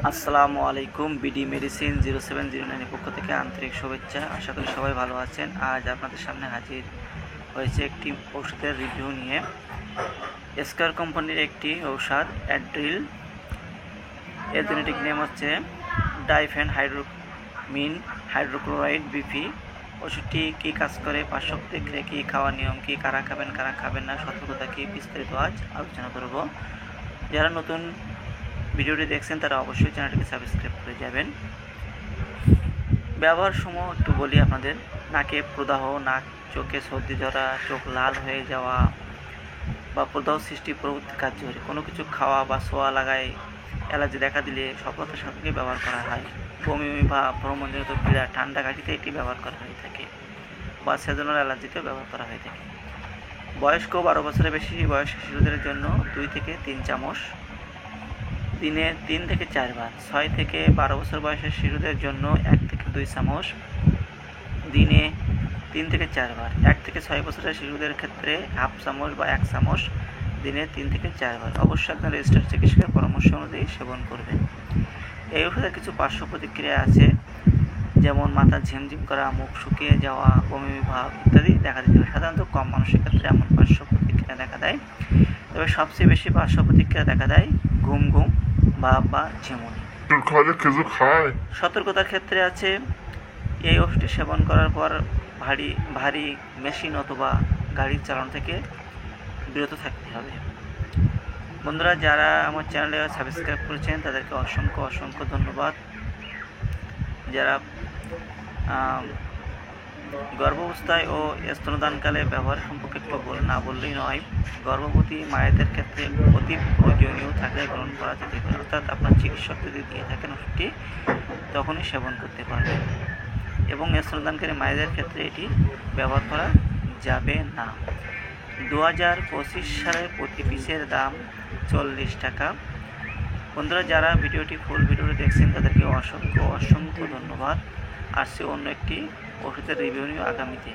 আসসালামু আলাইকুম। BD medicine 0709 পক্ষ থেকে আন্তরিক শুভেচ্ছা। আশা করি সবাই ভালো আছেন। আজ আপনাদের সামনে হাজির হয়েছে একটি ওষুধের রিভিউ নিয়ে। স্কয়ার কোম্পানির একটি ঔষধ অ্যাড্রিল, এর জেনেটিক নেম হচ্ছে ডাইফেনহাইড্রোমিন হাইড্রোক্লোরাইড বিপি। ওষুধটি কী কাজ করে, পার্শ্ব প্রতিক্রিয়া কী, খাওয়ার নিয়ম কী, কারা খাবেন কারা খাবেন না, সতর্কতা কী, বিস্তারিত আজ আলোচনা করব। যারা নতুন ভিডিওটি দেখছেন তারা অবশ্যই চ্যানেলটিকে সাবস্ক্রাইব করে যাবেন। ব্যবহার সময় একটু বলি আপনাদের। নাকে প্রদাহ, নাক চোখে সর্দি ধরা, চোখ লাল হয়ে যাওয়া বা প্রদাহ সৃষ্টি পরবর্তী কার্যকরী কোনো কিছু খাওয়া বা ছোঁয়া লাগায় অ্যালার্জি দেখা দিলে সফলতার সাথে ব্যবহার করা হয়। বমি বা ভ্রমণজনিত পীড়া, ঠান্ডা কাশিতে এটি ব্যবহার করা হয়ে থাকে বা সেজনাল অ্যালার্জিতেও ব্যবহার করা হয়ে থাকে। বয়স্ক 12 বছরের বেশি বয়সী শিশুদের জন্য 2 থেকে 3 চামচ, দিনে 3 থেকে 4 বার। 6 থেকে 12 বছর বয়সের শিশুদের জন্য 1 থেকে 2 চামচ, দিনে 3 থেকে 4 বার। 1 থেকে 6 বছরের শিশুদের ক্ষেত্রে হাফ চামচ বা 1 চামচ, দিনে 3 থেকে 4 বার। অবশ্যই আপনার রেজিস্টার্ড চিকিৎসকের পরামর্শ অনুযায়ী সেবন করবেন। এই ওষুধের কিছু পার্শ্ব প্রতিক্রিয়া আছে, যেমন মাথা ঝিমঝিম করা, মুখ শুকিয়ে যাওয়া, বমি ভাব ইত্যাদি দেখা দিতে পারে। সাধারণত কম মানুষের ক্ষেত্রে এমন পার্শ্ব প্রতিক্রিয়া দেখা দেয়, তবে সবচেয়ে বেশি পার্শ্ব প্রতিক্রিয়া দেখা দেয় ঘুম ভাব বা ঝিমুনি। সতর্কতার ক্ষেত্রে আছে, এই ওষুধটি সেবন করার পর ভারী মেশিন অথবা গাড়ি চালানো থেকে বিরত থাকতে হবে। বন্ধুরা, যারা আমার চ্যানেলে সাবস্ক্রাইব করেছেন তাদেরকে অসংখ্য ধন্যবাদ। যারা গর্ভাবস্থায় ও স্তনদানকালে ব্যবহার সম্পর্কে একটু না বললেই নয়। গর্ভবতী মায়েদের ক্ষেত্রে অতি প্রয়োজনীয় থাকলে গ্রহণ করা যেতে পারে, অর্থাৎ আপনার চিকিৎসক যদি দিয়ে থাকেন ওষুধটি তখনই সেবন করতে পারবেন। এবং স্তনদানকারী মায়েদের ক্ষেত্রে এটি ব্যবহার করা যাবে না। 2025 সালে প্রতি পিসের দাম 40 টাকা। বন্ধুরা, যারা ফুল ভিডিওটি দেখছেন তাদেরকে অসংখ্য ধন্যবাদ। আসছে অন্য একটি ওষুধের রিভিউ নিয়ে আগামীতে।